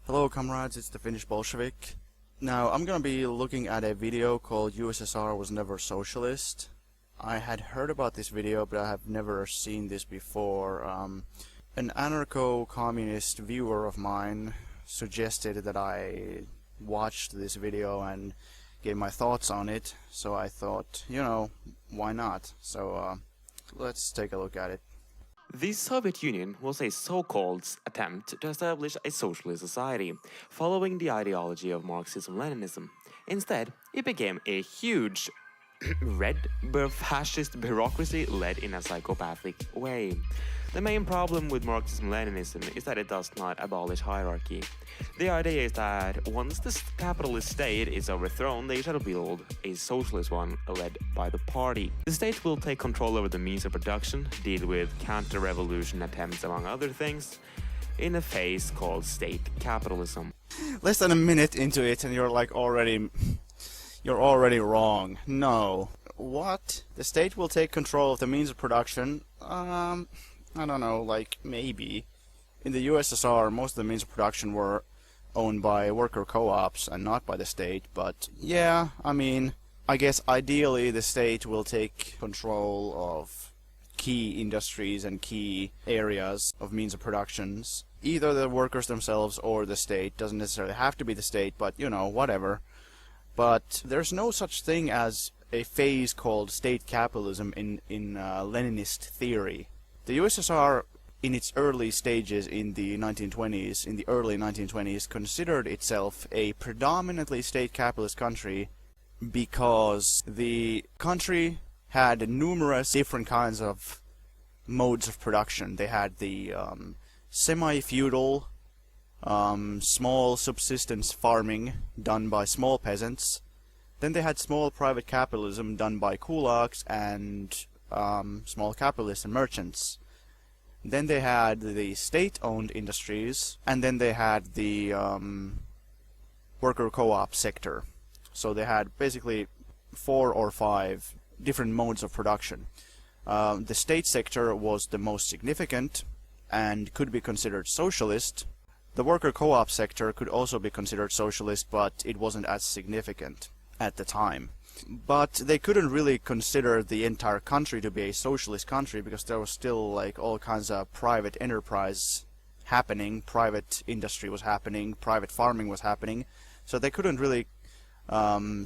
Hello comrades, it's the Finnish Bolshevik. Now I'm gonna be looking at a video called USSR was never socialist. I had heard about this video, but I have never seen this before. An anarcho-communist viewer of mine suggested that I watched this video and gave my thoughts on it, so I thought, why not? So let's take a look at it. The Soviet Union was a so-called attempt to establish a socialist society, following the ideology of Marxism-Leninism. Instead, it became a huge red fascist bureaucracy led in a psychopathic way. The main problem with Marxism-Leninism is that it does not abolish hierarchy. The idea is that once the capitalist state is overthrown, they shall build a socialist one led by the party. The state will take control over the means of production, deal with counter-revolution attempts among other things, in a phase called state capitalism. Less than a minute into it and you're already wrong. No. What? The state will take control of the means of production? I don't know, maybe. In the USSR, most of the means of production were owned by worker co-ops and not by the state, but yeah, I guess ideally the state will take control of key industries and key areas of means of productions. Either the workers themselves or the state. Doesn't necessarily have to be the state, but whatever. But there's no such thing as a phase called state capitalism in Leninist theory. The USSR, in its early stages in the early 1920s, considered itself a predominantly state capitalist country because the country had numerous different kinds of modes of production. They had the semi-feudal, small subsistence farming done by small peasants. Then they had small private capitalism done by kulaks and small capitalists and merchants. Then they had the state-owned industries, and then they had the worker co-op sector. So they had basically 4 or 5 different modes of production. The state sector was the most significant and could be considered socialist. The worker co-op sector could also be considered socialist, but it wasn't as significant at the time. But they couldn't really consider the entire country to be a socialist country because there was still all kinds of private enterprise happening, private industry was happening, private farming was happening. So they couldn't really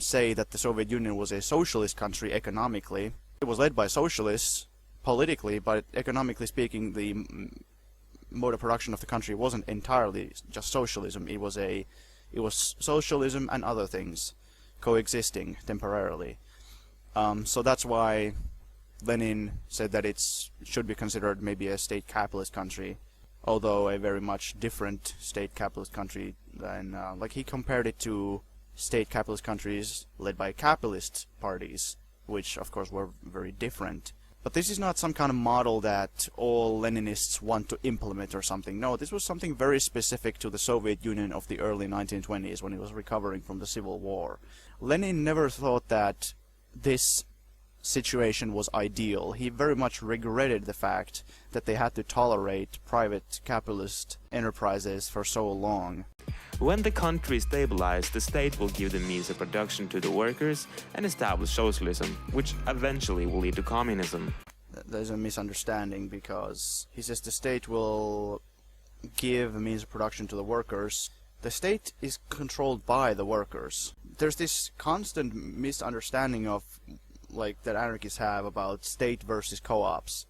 say that the Soviet Union was a socialist country economically. It was led by socialists politically, but economically speaking, the mode of production of the country wasn't entirely just socialism. It was socialism and other things coexisting temporarily. So that's why Lenin said that it should be considered maybe a state capitalist country, although a very much different state capitalist country than, he compared it to state capitalist countries led by capitalist parties, which of course were very different. But this is not some kind of model that all Leninists want to implement or something. No, this was something very specific to the Soviet Union of the early 1920s when it was recovering from the Civil War. Lenin never thought that this situation was ideal. He very much regretted the fact that they had to tolerate private capitalist enterprises for so long. When the country is stabilized, the state will give the means of production to the workers and establish socialism, which eventually will lead to communism. There's a misunderstanding because he says the state will give means of production to the workers. The state is controlled by the workers. There's this constant misunderstanding of that anarchists have about state versus co-ops.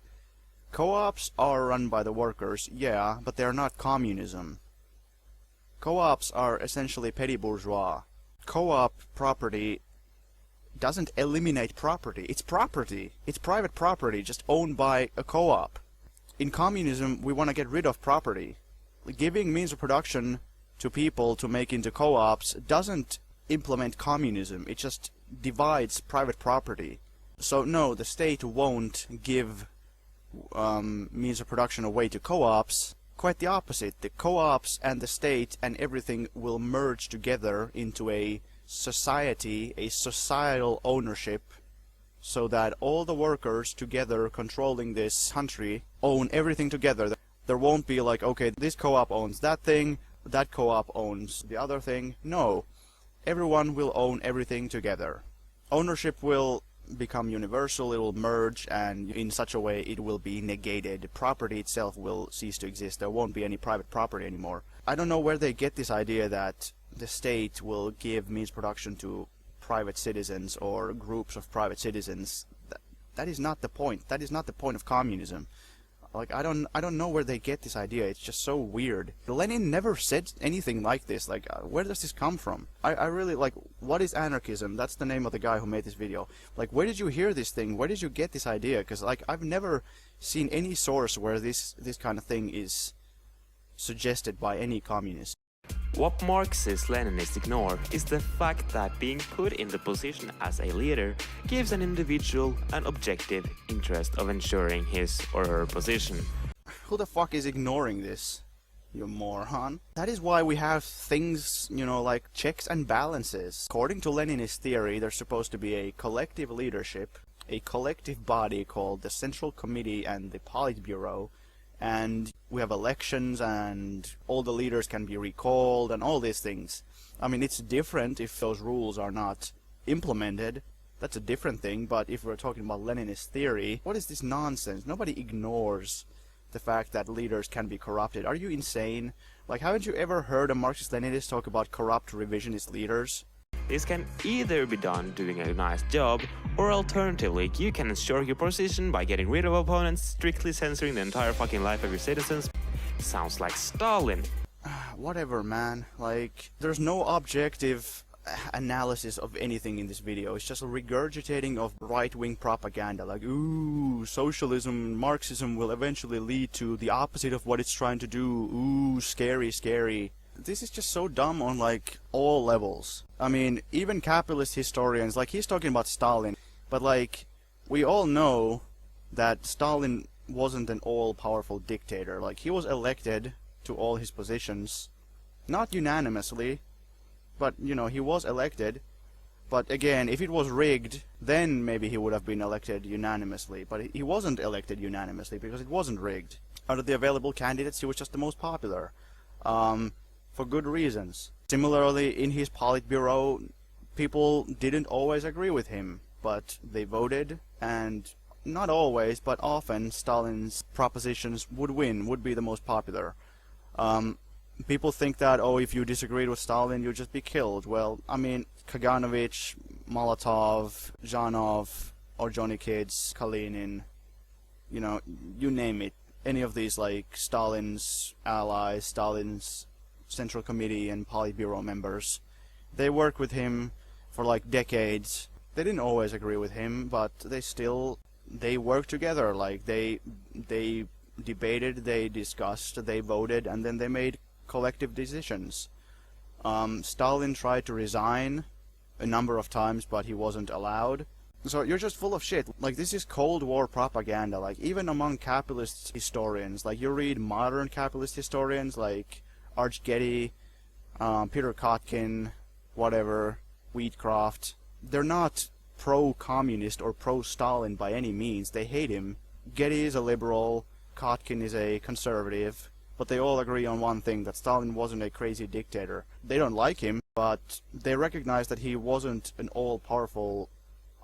Co-ops are run by the workers, yeah, but they're not communism. Co-ops are essentially petty bourgeois. Co-op property doesn't eliminate property. It's property. It's private property just owned by a co-op. In communism, we want to get rid of property. Giving means of production to people to make into co-ops doesn't implement communism. It just divides private property. So no, the state won't give means of production away to co-ops. Quite the opposite. The co-ops and the state and everything will merge together into a society, a societal ownership, so that all the workers together controlling this country own everything together. There won't be okay, this co-op owns that thing, that co-op owns the other thing. No, everyone will own everything together. Ownership will become universal, it will merge, and in such a way it will be negated. Property itself will cease to exist. There won't be any private property anymore. I don't know where they get this idea that the state will give means production to private citizens or groups of private citizens. That is not the point. That is not the point of communism. Like, I don't know where they get this idea. It's just so weird. Lenin never said anything like this. Like, where does this come from? I really, like, what is anarchism? That's the name of the guy who made this video. Like, where did you hear this thing? Where did you get this idea? Because, like, I've never seen any source where this kind of thing is suggested by any communist. What Marxist-Leninists ignore is the fact that being put in the position as a leader gives an individual an objective interest of ensuring his or her position. Who the fuck is ignoring this, you moron? That is why we have things, you know, like checks and balances. According to Leninist theory, there's supposed to be a collective leadership, a collective body called the Central Committee and the Politburo, and we have elections and all the leaders can be recalled and all these things. I mean, it's different if those rules are not implemented. That's a different thing, but if we're talking about Leninist theory, what is this nonsense? Nobody ignores the fact that leaders can be corrupted. Are you insane? Like, haven't you ever heard a Marxist-Leninist talk about corrupt revisionist leaders? This can either be done doing a nice job, or alternatively, you can ensure your position by getting rid of opponents, strictly censoring the entire fucking life of your citizens. Sounds like Stalin. Whatever, man. Like, there's no objective analysis of anything in this video. It's just a regurgitating of right-wing propaganda. Like, ooh, socialism, Marxism will eventually lead to the opposite of what it's trying to do. Ooh, scary, scary. This is just so dumb on, like, all levels. I mean, even capitalist historians, like, he's talking about Stalin, but, like, we all know that Stalin wasn't an all-powerful dictator. Like, he was elected to all his positions, not unanimously, but, you know, he was elected. But again, if it was rigged, then maybe he would have been elected unanimously. But he wasn't elected unanimously because it wasn't rigged. Out of the available candidates, he was just the most popular. For good reasons. Similarly, in his Politburo, people didn't always agree with him, but they voted, and not always, but often, Stalin's propositions would win, would be the most popular. People think that, oh, if you disagreed with Stalin, you'd just be killed. Well, I mean, Kaganovich, Molotov, Zhanov, Orjonikidze, Kalinin, you know, you name it. Any of these, like, Stalin's allies, Stalin's Central Committee and Politburo members, they worked with him for like decades. They didn't always agree with him, but they worked together. Like, they debated, they discussed, they voted, and then they made collective decisions. Stalin tried to resign a number of times, but he wasn't allowed. So you're just full of shit. Like, this is Cold War propaganda. Like, even among capitalist historians, like, you read modern capitalist historians like Arch Getty, Peter Kotkin, whatever, Wheatcroft. They're not pro-communist or pro-Stalin by any means. They hate him. Getty is a liberal, Kotkin is a conservative, but they all agree on one thing, that Stalin wasn't a crazy dictator. They don't like him, but they recognize that he wasn't an all-powerful,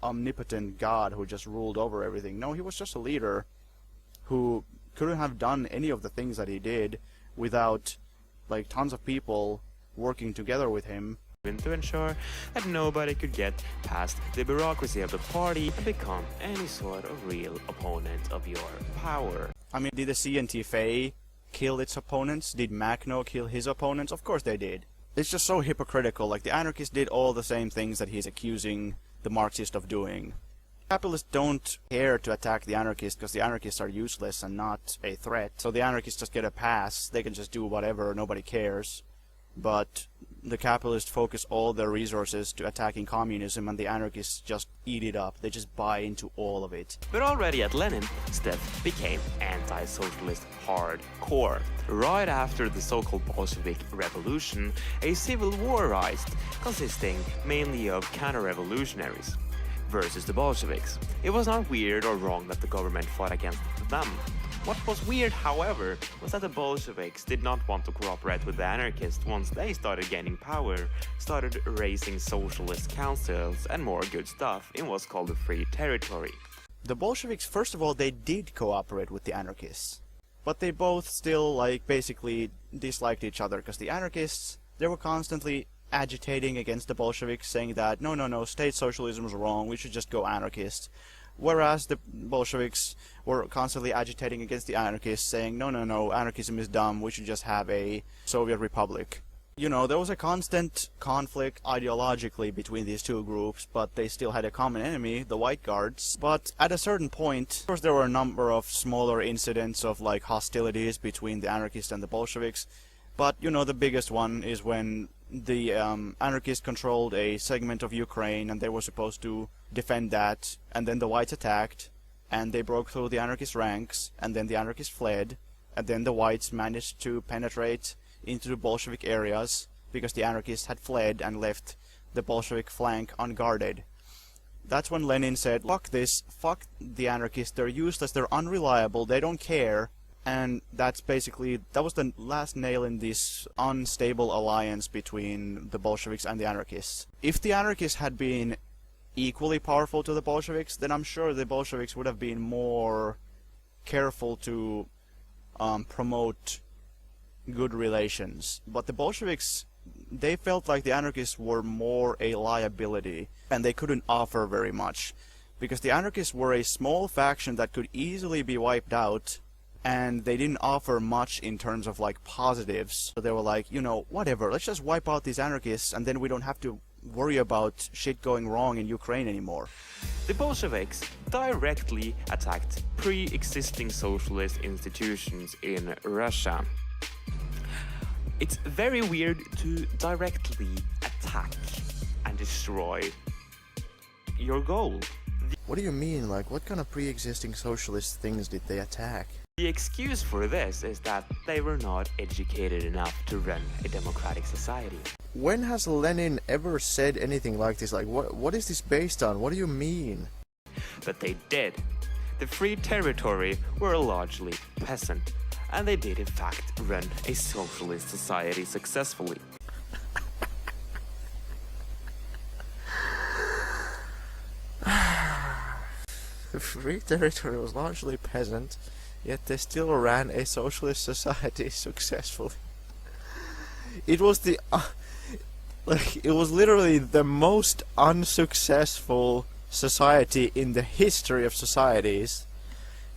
omnipotent god who just ruled over everything. No, he was just a leader who couldn't have done any of the things that he did without, like, tons of people working together with him. To ensure that nobody could get past the bureaucracy of the party and become any sort of real opponent of your power. I mean, did the CNT-FAI kill its opponents? Did Makhno kill his opponents? Of course they did. It's just so hypocritical. Like, the anarchists did all the same things that he's accusing the Marxists of doing. Capitalists don't care to attack the anarchists because the anarchists are useless and not a threat. So the anarchists just get a pass. They can just do whatever, nobody cares. But the capitalists focus all their resources to attacking communism, and the anarchists just eat it up. They just buy into all of it. But already at Lenin, Steph became anti-socialist hardcore. Right after the so-called Bolshevik Revolution, a civil war rised, consisting mainly of counter-revolutionaries versus the Bolsheviks. It was not weird or wrong that the government fought against them. What was weird, however, was that the Bolsheviks did not want to cooperate with the anarchists once they started gaining power, started raising socialist councils and more good stuff in what's called the Free Territory. The Bolsheviks, first of all, they did cooperate with the anarchists. But they both still, like, basically disliked each other, because the anarchists, they were constantly agitating against the Bolsheviks, saying that, no, state socialism is wrong, we should just go anarchist. Whereas the Bolsheviks were constantly agitating against the anarchists, saying, no, anarchism is dumb, we should just have a Soviet republic. You know, there was a constant conflict ideologically between these two groups, but they still had a common enemy, the White Guards. But at a certain point, of course there were a number of smaller incidents of, like, hostilities between the anarchists and the Bolsheviks. But, you know, the biggest one is when the anarchists controlled a segment of Ukraine and they were supposed to defend that, and then the whites attacked, and they broke through the anarchist ranks, and then the anarchists fled, and then the whites managed to penetrate into the Bolshevik areas because the anarchists had fled and left the Bolshevik flank unguarded. That's when Lenin said, fuck this, fuck the anarchists, they're useless, they're unreliable, they don't care. And that's basically, that was the last nail in this unstable alliance between the Bolsheviks and the anarchists. If the anarchists had been equally powerful to the Bolsheviks, then I'm sure the Bolsheviks would have been more careful to promote good relations. But the Bolsheviks, they felt like the anarchists were more a liability, and they couldn't offer very much. Because the anarchists were a small faction that could easily be wiped out, and they didn't offer much in terms of, like, positives. So they were like, you know, whatever, let's just wipe out these anarchists and then we don't have to worry about shit going wrong in Ukraine anymore. The Bolsheviks directly attacked pre-existing socialist institutions in Russia. It's very weird to directly attack and destroy your goal. What do you mean? Like, what kind of pre-existing socialist things did they attack? The excuse for this is that they were not educated enough to run a democratic society. When has Lenin ever said anything like this? Like, what is this based on? What do you mean? But they did. The Free Territory were largely peasant, and they did in fact run a socialist society successfully. The Free Territory was largely peasant, yet they still ran a socialist society successfully. It was the it was literally the most unsuccessful society in the history of societies,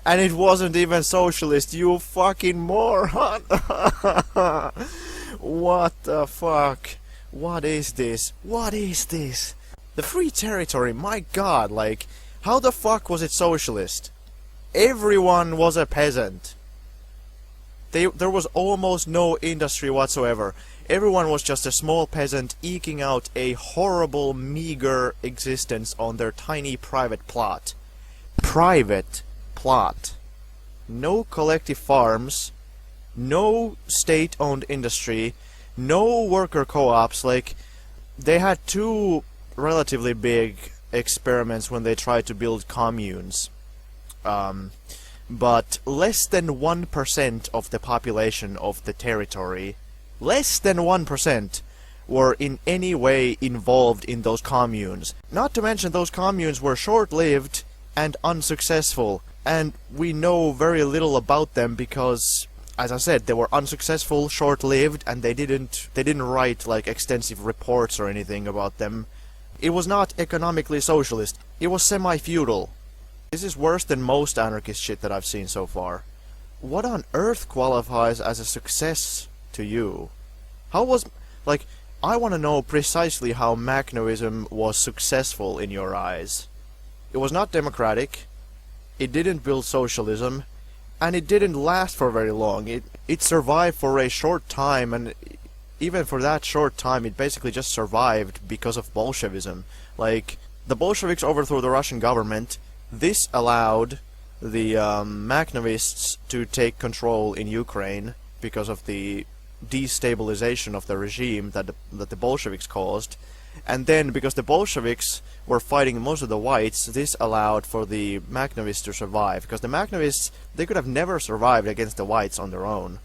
and it wasn't even socialist, you fucking moron. What the fuck? What is this? What is this? The Free Territory, my god, like, how the fuck was it socialist? Everyone was a peasant. There was almost no industry whatsoever. Everyone was just a small peasant eking out a horrible, meager existence on their tiny private plot. Private plot. No collective farms, no state-owned industry, no worker co-ops. Like, they had two relatively big experiments when they tried to build communes. But less than 1% of the population of the territory, less than 1%, were in any way involved in those communes. Not to mention those communes were short-lived and unsuccessful, and we know very little about them because, as I said, they were unsuccessful, short-lived, and they didn't write like extensive reports or anything about them. It was not economically socialist, it was semi-feudal. This is worse than most anarchist shit that I've seen so far. What on earth qualifies as a success to you? How was... like, I want to know precisely how Makhnoism was successful in your eyes. It was not democratic, it didn't build socialism, and it didn't last for very long. It survived for a short time, and even for that short time it basically just survived because of Bolshevism. Like, the Bolsheviks overthrew the Russian government. This allowed the Makhnovists to take control in Ukraine because of the destabilization of the regime that the Bolsheviks caused, And then, because the Bolsheviks were fighting most of the whites, this allowed for the Makhnovists to survive. Because the Makhnovists, they could have never survived against the whites on their own.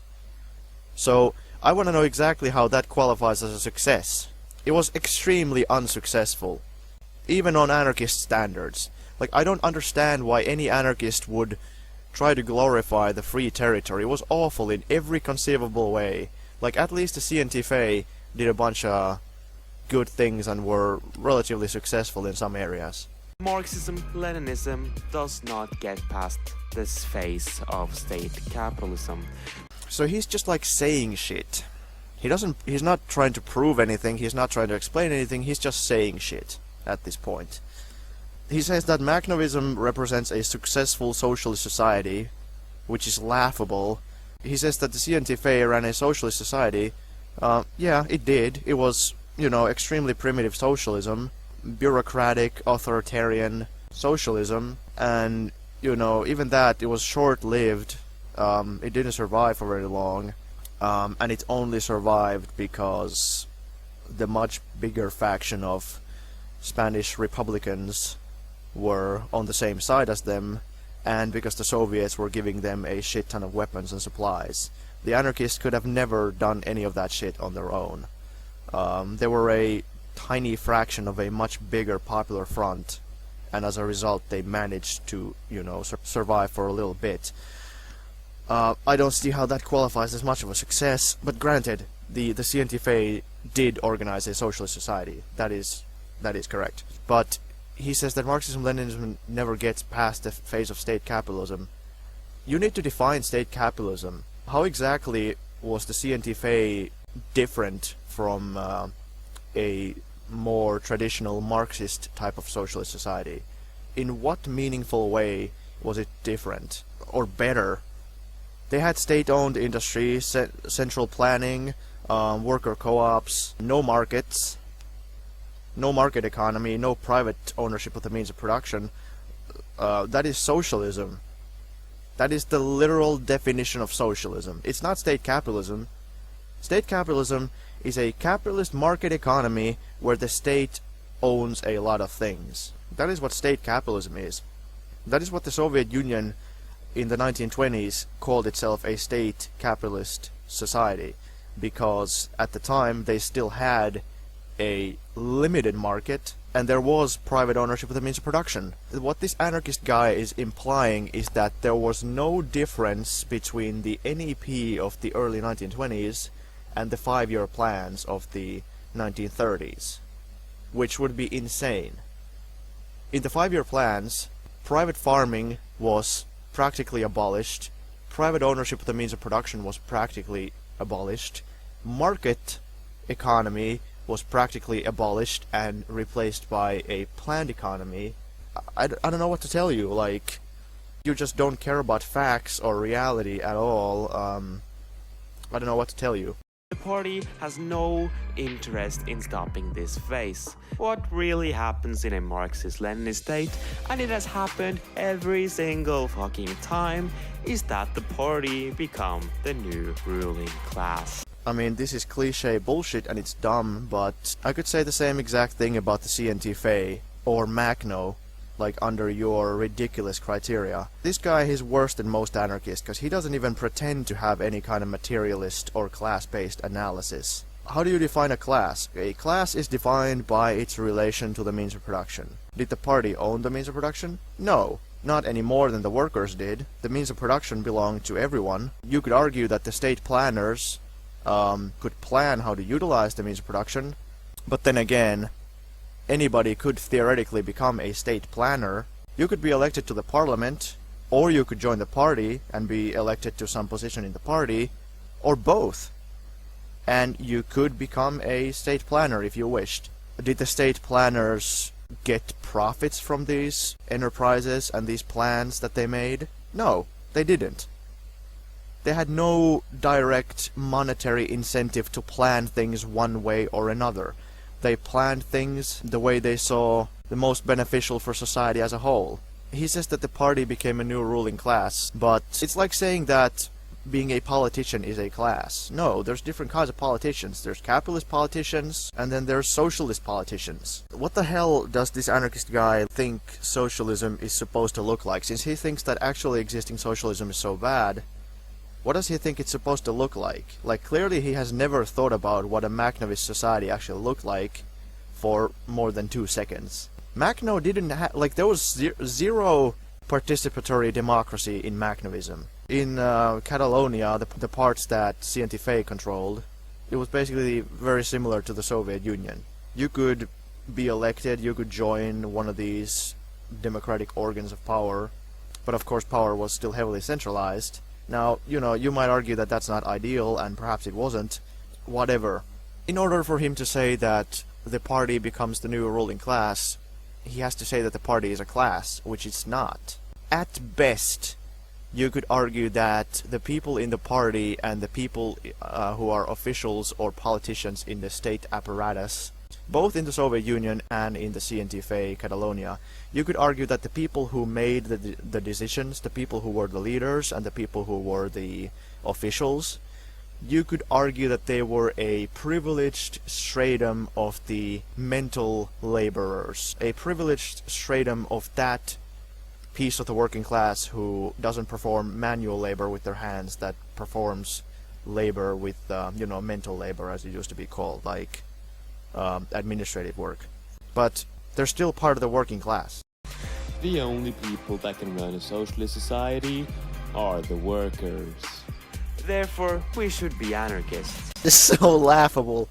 So, I want to know exactly how that qualifies as a success. It was extremely unsuccessful. Even on anarchist standards. Like, I don't understand why any anarchist would try to glorify the free territory. It was awful in every conceivable way. Like, at least the CNT-FAI did a bunch of good things and were relatively successful in some areas. Marxism-Leninism does not get past this phase of state capitalism. So he's just like saying shit. He's not trying to prove anything, he's not trying to explain anything, he's just saying shit at this point. He says that Makhnovism represents a successful socialist society, which is laughable. He says that the CNT-FAI ran a socialist society. Yeah, it did. It was, you know, extremely primitive socialism, bureaucratic, authoritarian socialism, and, you know, even that, it was short-lived. It didn't survive for very long, and it only survived because the much bigger faction of Spanish Republicans were on the same side as them, and because the Soviets were giving them a shit ton of weapons and supplies. The anarchists could have never done any of that shit on their own. They were a tiny fraction of a much bigger popular front, and as a result they managed to, you know, survive for a little bit. I don't see how that qualifies as much of a success, but granted, the CNT-FAI did organize a socialist society. That is correct. But he says that Marxism-Leninism never gets past the phase of state capitalism. You need to define state capitalism. How exactly was the CNT-FAI different from a more traditional Marxist type of socialist society? In what meaningful way was it different? Or better? They had state-owned industry, central planning, worker co-ops, no markets, no market economy, no private ownership of the means of production. That is socialism. That is the literal definition of socialism. It's not state capitalism. State capitalism is a capitalist market economy where the state owns a lot of things. That is what state capitalism is. That is what the Soviet Union in the 1920s called itself a state capitalist society, because at the time they still had a limited market and there was private ownership of the means of production. What this anarchist guy is implying is that there was no difference between the NEP of the early 1920s and the 5-year plans of the 1930s, which would be insane. In the 5-year plans, private farming was practically abolished, private ownership of the means of production was practically abolished, market economy was practically abolished and replaced by a planned economy. I don't know what to tell you, like, you just don't care about facts or reality at all. I don't know what to tell you. The party has no interest in stopping this phase. What really happens in a Marxist-Leninist state, and it has happened every single fucking time, is that the party become the new ruling class. I mean, this is cliche bullshit and it's dumb, but I could say the same exact thing about the CNT-FAI or Makhno, like under your ridiculous criteria. This guy is worse than most anarchists, because he doesn't even pretend to have any kind of materialist or class-based analysis. How do you define a class? A class is defined by its relation to the means of production. Did the party own the means of production? No. Not any more than the workers did. The means of production belonged to everyone. You could argue that the state planners could plan how to utilize the means of production, but then again, anybody could theoretically become a state planner. You could be elected to the parliament, or you could join the party and be elected to some position in the party, or both. And you could become a state planner if you wished. Did the state planners get profits from these enterprises and these plans that they made? No, they didn't. They had no direct monetary incentive to plan things one way or another. They planned things the way they saw the most beneficial for society as a whole. He says that the party became a new ruling class, but it's like saying that being a politician is a class. No, there's different kinds of politicians. There's capitalist politicians, and then there's socialist politicians. What the hell does this anarchist guy think socialism is supposed to look like? Since he thinks that actually existing socialism is so bad, what does he think it's supposed to look like? Like, clearly he has never thought about what a Makhnovist society actually looked like for more than 2 seconds. Makhno didn't have, like, there was zero participatory democracy in Makhnovism. In Catalonia, the parts that CNT-FAI controlled, it was basically very similar to the Soviet Union. You could be elected, you could join one of these democratic organs of power, but of course power was still heavily centralized. Now, you know, you might argue that that's not ideal, and perhaps it wasn't. Whatever. In order for him to say that the party becomes the new ruling class, he has to say that the party is a class, which it's not. At best, you could argue that the people in the party and the people who are officials or politicians in the state apparatus, both in the Soviet Union and in the CNT-FAI Catalonia, you could argue that the people who made the decisions, the people who were the leaders and the people who were the officials, you could argue that they were a privileged stratum of the mental laborers, a privileged stratum of that piece of the working class who doesn't perform manual labor with their hands, that performs labor with, you know, mental labor, as it used to be called, like administrative work. But they're still part of the working class. The only people that can run a socialist society are the workers. Therefore, we should be anarchists. This is so laughable.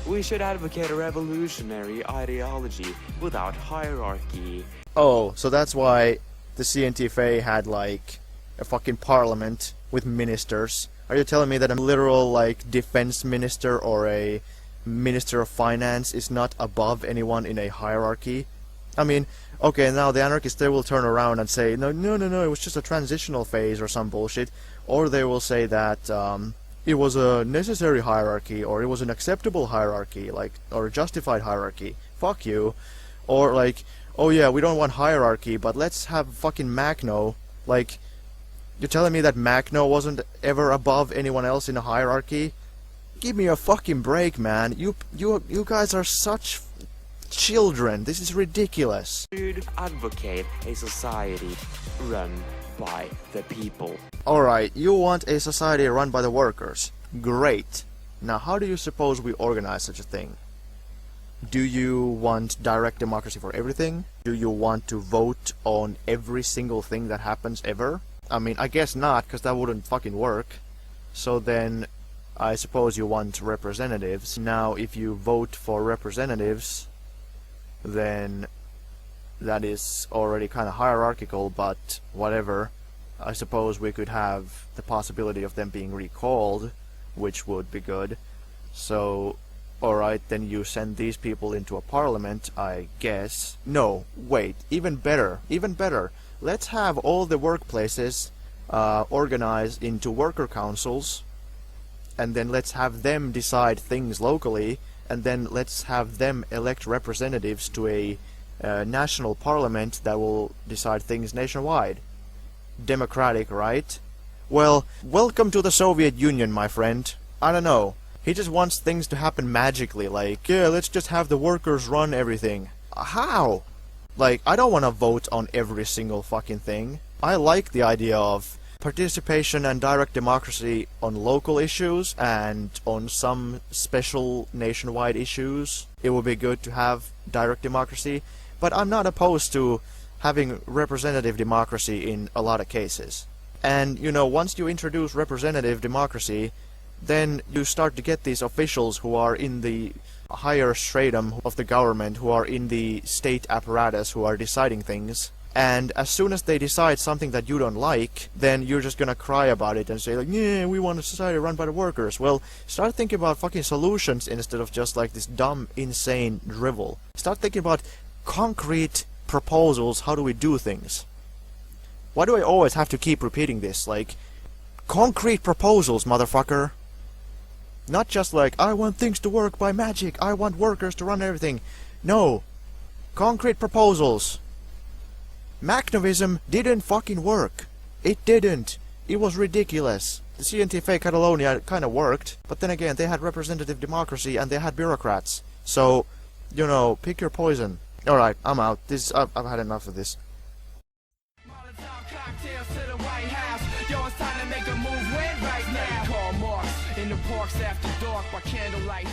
We should advocate a revolutionary ideology without hierarchy. Oh, so that's why the CNT-FAI had, like, a fucking parliament with ministers. Are you telling me that a literal, like, defense minister or a minister of finance is not above anyone in a hierarchy? I mean, okay, now the anarchists, they will turn around and say, no, it was just a transitional phase or some bullshit. Or they will say that it was a necessary hierarchy, or it was an acceptable hierarchy, like, or a justified hierarchy. Fuck you. Or like, oh yeah, we don't want hierarchy, but let's have fucking Makhno. Like, you're telling me that Makhno wasn't ever above anyone else in a hierarchy? Give me a fucking break, man. You guys are such children. This is ridiculous. We should advocate a society run by the people. Alright, you want a society run by the workers. Great. Now how do you suppose we organize such a thing? Do you want direct democracy for everything? Do you want to vote on every single thing that happens ever? I mean, I guess not, because that wouldn't fucking work. So then, I suppose you want representatives. Now, if you vote for representatives, then that is already kind of hierarchical, but whatever. I suppose we could have the possibility of them being recalled, which would be good. So, alright, then you send these people into a parliament, I guess. No, wait, even better. Let's have all the workplaces organized into worker councils, and then let's have them decide things locally, and then let's have them elect representatives to a national parliament that will decide things nationwide. Democratic, right? Well, welcome to the Soviet Union, my friend. I don't know. He just wants things to happen magically, like, yeah, let's just have the workers run everything. How? Like, I don't want to vote on every single fucking thing. I like the idea of participation and direct democracy on local issues and on some special nationwide issues. It would be good to have direct democracy, but I'm not opposed to having representative democracy in a lot of cases. And, you know, once you introduce representative democracy, then you start to get these officials who are in the higher stratum of the government, who are in the state apparatus, who are deciding things. And as soon as they decide something that you don't like, then you're just gonna cry about it and say, like, yeah, we want a society run by the workers. Well, start thinking about fucking solutions instead of just like this dumb, insane drivel. Start thinking about concrete proposals. How do we do things? Why do I always have to keep repeating this? Like, concrete proposals, motherfucker. Not just like, I want things to work by magic, I want workers to run everything. No. Concrete proposals. Makhnovism didn't fucking work. It didn't. It was ridiculous. The CNT-FAI Catalonia kind of worked, but then again, they had representative democracy and they had bureaucrats. So, you know, pick your poison. Alright, I'm out. I've had enough of this. In the parks after dark by candlelight.